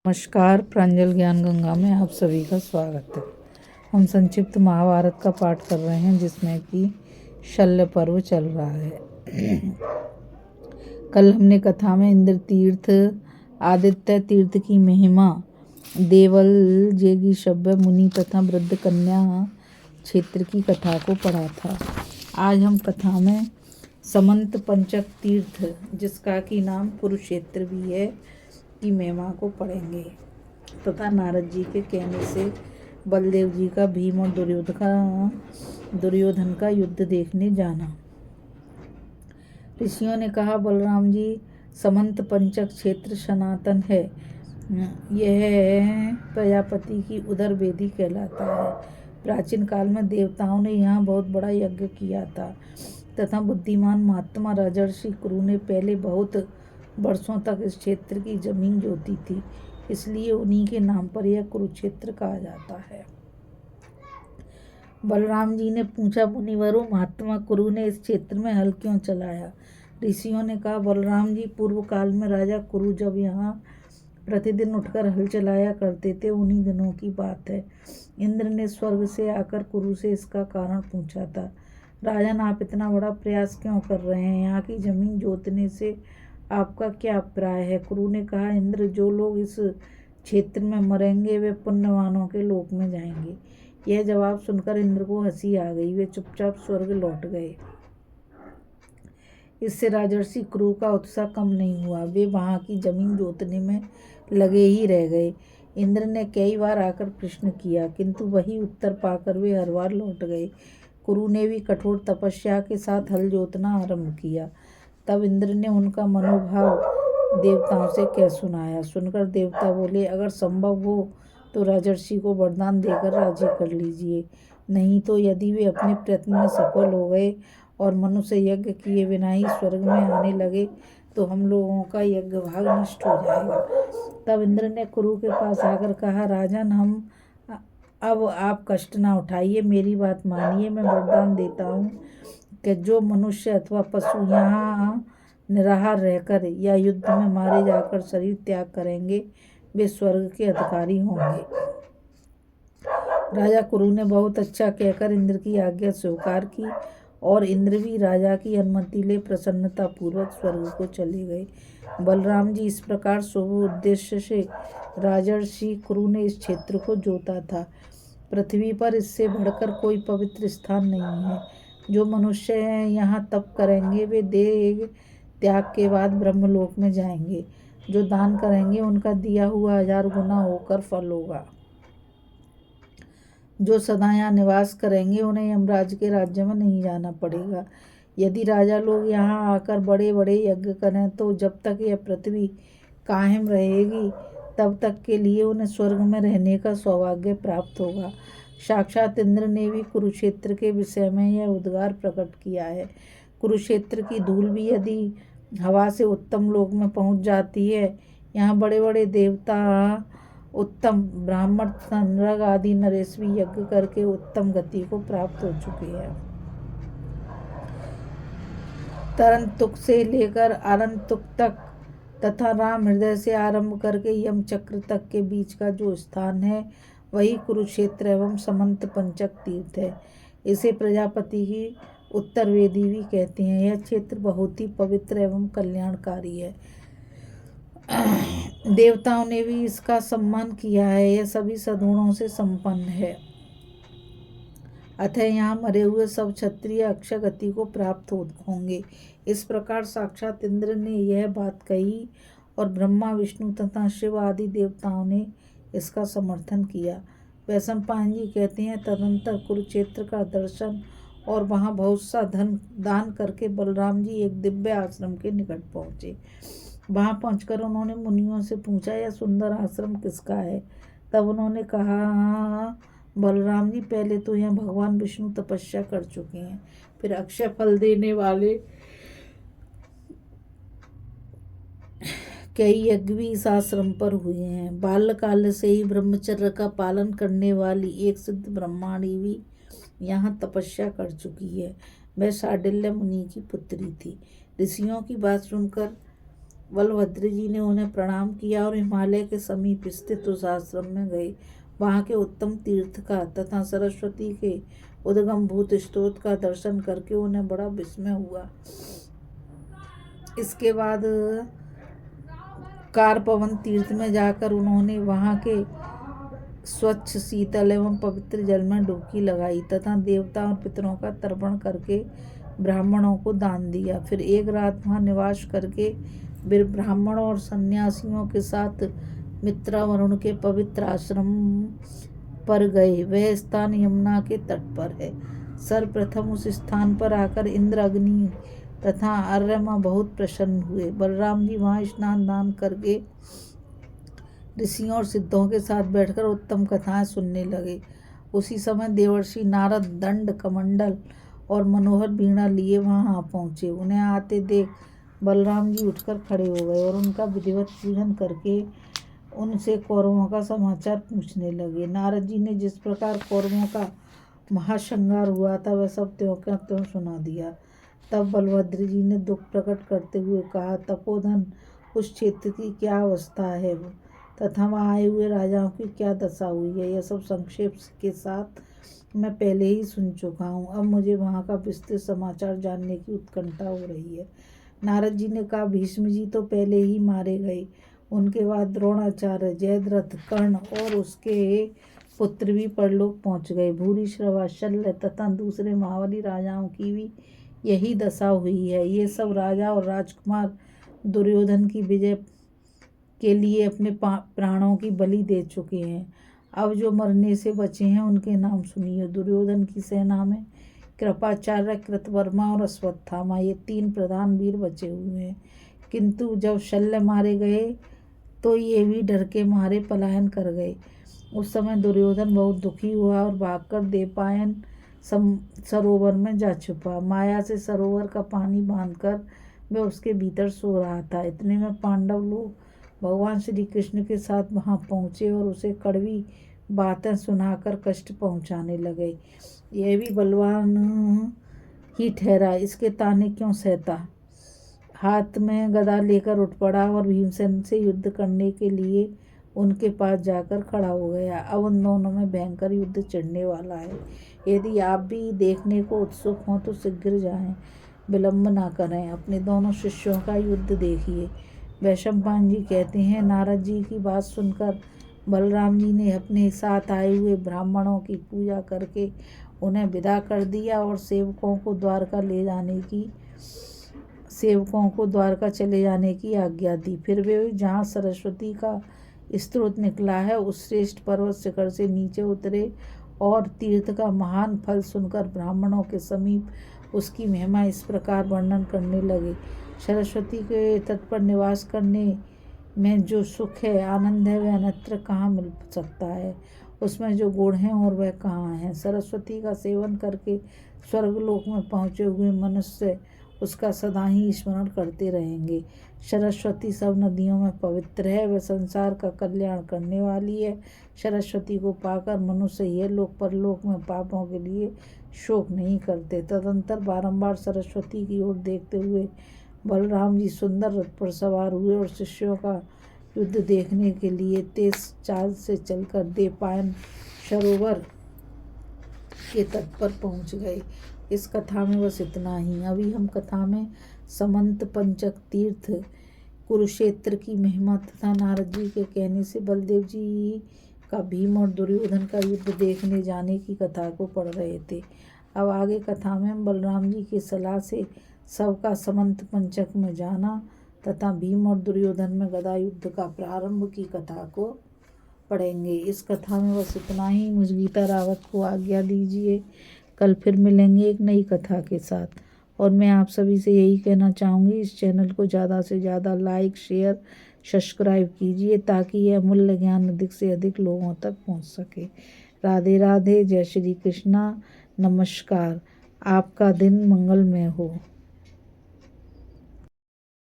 नमस्कार, प्रांजल ज्ञान गंगा में आप सभी का स्वागत है। हम संक्षिप्त महाभारत का पाठ कर रहे हैं जिसमें कि शल्य पर्व चल रहा है। कल हमने कथा में इंद्र तीर्थ, आदित्य तीर्थ की महिमा, देवल जेगी शब्द मुनि तथा वृद्ध कन्या क्षेत्र की कथा को पढ़ा था। आज हम कथा में समंत पंचक तीर्थ, जिसका की नाम कुरुक्षेत्र भी है, की महिमा को पढ़ेंगे तथा नारद जी के कहने से बलदेव जी का भीम और दुर्योधन का युद्ध देखने जाना। ऋषियों ने कहा, बलराम जी, समंत पंचक क्षेत्र सनातन है। यह प्रजापति की उदर वेदी कहलाता है। प्राचीन काल में देवताओं ने यहाँ बहुत बड़ा यज्ञ किया था तथा बुद्धिमान महात्मा राजर्षि कुरु ने पहले बहुत वर्षों तक इस क्षेत्र की जमीन जोती थी, इसलिए उन्हीं के नाम पर यह कुरुक्षेत्र कहा जाता है। बलराम जी ने पूछा, मुनिवरों, महात्मा कुरु ने इस क्षेत्र में हल क्यों चलाया? ऋषियों ने कहा, बलराम जी, पूर्व काल में राजा कुरु जब यहाँ प्रतिदिन उठकर हल चलाया करते थे, उन्हीं दिनों की बात है। इंद्र ने स्वर्ग से आकर कुरु से इसका कारण पूछा था। राजन, आप इतना बड़ा प्रयास क्यों कर रहे हैं? यहाँ की जमीन जोतने से आपका क्या अभिप्राय है? कुरु ने कहा, इंद्र, जो लोग इस क्षेत्र में मरेंगे वे पुण्यवानों के लोक में जाएंगे। यह जवाब सुनकर इंद्र को हंसी आ गई। वे चुपचाप स्वर्ग लौट गए। इससे राजर्षि कुरु का उत्साह कम नहीं हुआ। वे वहां की जमीन जोतने में लगे ही रह गए। इंद्र ने कई बार आकर प्रश्न किया, किंतु वही उत्तर पाकर वे हर बार लौट गए। कुरु ने भी कठोर तपस्या के साथ हल जोतना आरंभ किया। तब इंद्र ने उनका मनोभाव देवताओं से कह सुनाया। सुनकर देवता बोले, अगर संभव हो तो राजर्षि को वरदान देकर राजी कर लीजिए, नहीं तो यदि वे अपने प्रयत्न में सफल हो गए और मनुष्य यज्ञ किए बिना ही स्वर्ग में आने लगे तो हम लोगों का यज्ञ भाग नष्ट हो जाएगा। तब इंद्र ने कुरु के पास आकर कहा, राजन, अब आप कष्ट ना उठाइए, मेरी बात मानिए। मैं वरदान देता हूँ कि जो मनुष्य अथवा पशु यहाँ निराहार रहकर या युद्ध में मारे जाकर शरीर त्याग करेंगे, वे स्वर्ग के अधिकारी होंगे। राजा कुरु ने बहुत अच्छा कहकर इंद्र की आज्ञा स्वीकार की और इंद्र भी राजा की अनुमति ले प्रसन्नता पूर्वक स्वर्ग को चले गए। बलराम जी, इस प्रकार शुभ उद्देश्य से राजर्षि कुरु ने इस क्षेत्र को जोता था। पृथ्वी पर इससे बढ़कर कोई पवित्र स्थान नहीं है। जो मनुष्य यहाँ तप करेंगे वे देह त्याग के बाद ब्रह्मलोक में जाएंगे। जो दान करेंगे उनका दिया हुआ 1000 गुना होकर फल होगा। जो सदा यहाँ निवास करेंगे उन्हें यमराज के राज्य में नहीं जाना पड़ेगा। यदि राजा लोग यहाँ आकर बड़े बड़े यज्ञ करें तो जब तक यह पृथ्वी कायम रहेगी तब तक के लिए उन्हें स्वर्ग में रहने का सौभाग्य प्राप्त होगा। साक्षात इंद्र ने भी कुरुक्षेत्र के विषय में यह उद्गार प्रकट किया है। कुरुक्षेत्र की धूल भी यदि हवा से उत्तम लोक में पहुँच जाती है। यहाँ बड़े बड़े देवता, उत्तम ब्राह्मण, नरक आदि नरेश भी यज्ञ करके उत्तम गति को प्राप्त हो चुके हैं। तरंतुक से लेकर आरंतुक तक तथा राम हृदय से आरंभ करके यम चक्र तक के बीच का जो स्थान है वही कुरुक्षेत्र एवं समंत पंचक तीर्थ है। इसे प्रजापति की उत्तर वेदी भी कहते हैं। यह क्षेत्र बहुत ही पवित्र एवं कल्याणकारी है। देवताओं ने भी इसका सम्मान किया है। यह सभी सद्गुणों से संपन्न है। अतः यहाँ मरे हुए सब क्षत्रिय अक्षय गति को प्राप्त होंगे। इस प्रकार साक्षात इंद्र ने यह बात कही और ब्रह्मा, विष्णु तथा शिव आदि देवताओं ने इसका समर्थन किया। वैशंपायन जी कहते हैं, तदनंतर कुरुक्षेत्र का दर्शन और वहाँ बहुत सा धन दान करके बलराम जी एक दिव्य आश्रम के निकट पहुँचे। वहाँ पहुंचकर उन्होंने मुनियों से पूछा, यह सुंदर आश्रम किसका है? तब उन्होंने कहा, बलराम जी, पहले तो यहाँ भगवान विष्णु तपस्या कर चुके हैं, फिर अक्षय फल देने वाले कई यज्ञ भी इस आश्रम पर हुए हैं। बाल्यकाल से ही ब्रह्मचर्य का पालन करने वाली एक सिद्ध ब्रह्माणी भी यहाँ तपस्या कर चुकी है। वह शांडिल्य मुनि की पुत्री थी। ऋषियों की बात सुनकर बलभद्र जी ने उन्हें प्रणाम किया और हिमालय के समीप स्थित उस आश्रम में गए। वहाँ के उत्तम तीर्थ का तथा सरस्वती के उद्गम भूत स्रोत का दर्शन करके उन्हें बड़ा विस्मय हुआ। इसके बाद कारपवन तीर्थ में जाकर उन्होंने वहाँ के स्वच्छ शीतल एवं पवित्र जल में डुबकी लगाई तथा देवता और पितरों का तर्पण करके ब्राह्मणों को दान दिया। फिर एक रात वहाँ निवास करके वे ब्राह्मणों और सन्यासियों के साथ मित्रावरुण के पवित्र आश्रम पर गए। वह स्थान यमुना के तट पर है। सर्वप्रथम उस स्थान पर आकर इंद्र, अग्नि तथा आर्यमा बहुत प्रसन्न हुए। बलराम जी वहाँ स्नान दान करके ऋषियों और सिद्धों के साथ बैठकर उत्तम कथाएं सुनने लगे। उसी समय देवर्षि नारद दंड, कमंडल और मनोहर वीणा लिए वहां आ पहुंचे। उन्हें आते देख बलराम जी उठकर खड़े हो गए और उनका विधिवत पूजन करके उनसे कौरवों का समाचार पूछने लगे। नारद जी ने जिस प्रकार कौरवों का महासंहार हुआ था वह सब त्यों का त्यों सुना दिया। तब बलभद्र जी ने दुख प्रकट करते हुए कहा, तपोधन, उस क्षेत्र की क्या अवस्था है तथा वहाँ आए हुए राजाओं की क्या दशा हुई है, यह सब संक्षेप के साथ मैं पहले ही सुन चुका हूँ। अब मुझे वहाँ का विस्तृत समाचार जानने की उत्कंठा हो रही है। नारद जी ने कहा, भीष्म जी तो पहले ही मारे गए। उनके बाद द्रोणाचार्य, जयद्रथ, कर्ण और उसके पुत्र भी परलोक पहुँच गए। भूरिश्रवा, शल्य तथा दूसरे महाबली राजाओं की भी यही दशा हुई है। ये सब राजा और राजकुमार दुर्योधन की विजय के लिए अपने प्राणों की बलि दे चुके हैं। अब जो मरने से बचे हैं उनके नाम सुनिए। दुर्योधन की सेना में कृपाचार्य, कृतवर्मा और अश्वत्थामा, ये 3 प्रधान वीर बचे हुए हैं। किंतु जब शल्य मारे गए तो ये भी डर के मारे पलायन कर गए। उस समय दुर्योधन बहुत दुखी हुआ और भागकर देवपायन सरोवर में जा छुपा। माया से सरोवर का पानी बांधकर वह उसके भीतर सो रहा था। इतने में पांडव लोग भगवान श्री कृष्ण के साथ वहां पहुंचे और उसे कड़वी बातें सुनाकर कष्ट पहुंचाने लगे। यह भी बलवान ही ठहरा, इसके ताने क्यों सहता। हाथ में गदा लेकर उठ पड़ा और भीमसेन से युद्ध करने के लिए उनके पास जाकर खड़ा हो गया। अब उन दोनों में भयंकर युद्ध छिड़ने वाला है। यदि आप भी देखने को उत्सुक हों तो शीघ्र जाएं, विलंब ना करें। अपने दोनों शिष्यों का युद्ध देखिए। वैशंपायन जी कहते हैं, नारद जी की बात सुनकर बलराम जी ने अपने साथ आए हुए ब्राह्मणों की पूजा करके उन्हें विदा कर दिया और सेवकों को द्वारका चले जाने की आज्ञा दी। फिर वे जहाँ सरस्वती का स्रोत निकला है उस श्रेष्ठ पर्वत शिखर से नीचे उतरे और तीर्थ का महान फल सुनकर ब्राह्मणों के समीप उसकी महिमा इस प्रकार वर्णन करने लगे। सरस्वती के तट पर निवास करने में जो सुख है, आनंद है, वह अन्यत्र कहाँ मिल सकता है। उसमें जो गुण हैं और वह कहाँ है। सरस्वती का सेवन करके स्वर्गलोक में पहुँचे हुए मनुष्य उसका सदा ही स्मरण करते रहेंगे। सरस्वती सब नदियों में पवित्र है, वह संसार का कल्याण करने वाली है। सरस्वती को पाकर मनुष्य यह लोक परलोक में पापों के लिए शोक नहीं करते। तदंतर बारंबार सरस्वती की ओर देखते हुए बलराम जी सुंदर रथ पर सवार हुए और शिष्यों का युद्ध देखने के लिए तेज चाल से चलकर देवपायन सरोवर के तट पर पहुंच गए। इस कथा में बस इतना ही। अभी हम कथा में समंत पंचक तीर्थ, कुरुक्षेत्र की महिमा तथा नारद जी के कहने से बलदेव जी का भीम और दुर्योधन का युद्ध देखने जाने की कथा को पढ़ रहे थे। अब आगे कथा में हम बलराम जी की सलाह से सबका समंत पंचक में जाना तथा भीम और दुर्योधन में गदा युद्ध का प्रारंभ की कथा को पढ़ेंगे। इस कथा में बस इतना ही। मुझ गीता रावत को आज्ञा दीजिए। कल फिर मिलेंगे एक नई कथा के साथ। और मैं आप सभी से यही कहना चाहूँगी, इस चैनल को ज़्यादा से ज़्यादा लाइक, शेयर, सब्सक्राइब कीजिए ताकि यह मूल्य ज्ञान अधिक से अधिक लोगों तक पहुँच सके। राधे राधे, जय श्री कृष्णा, नमस्कार। आपका दिन मंगलमय हो।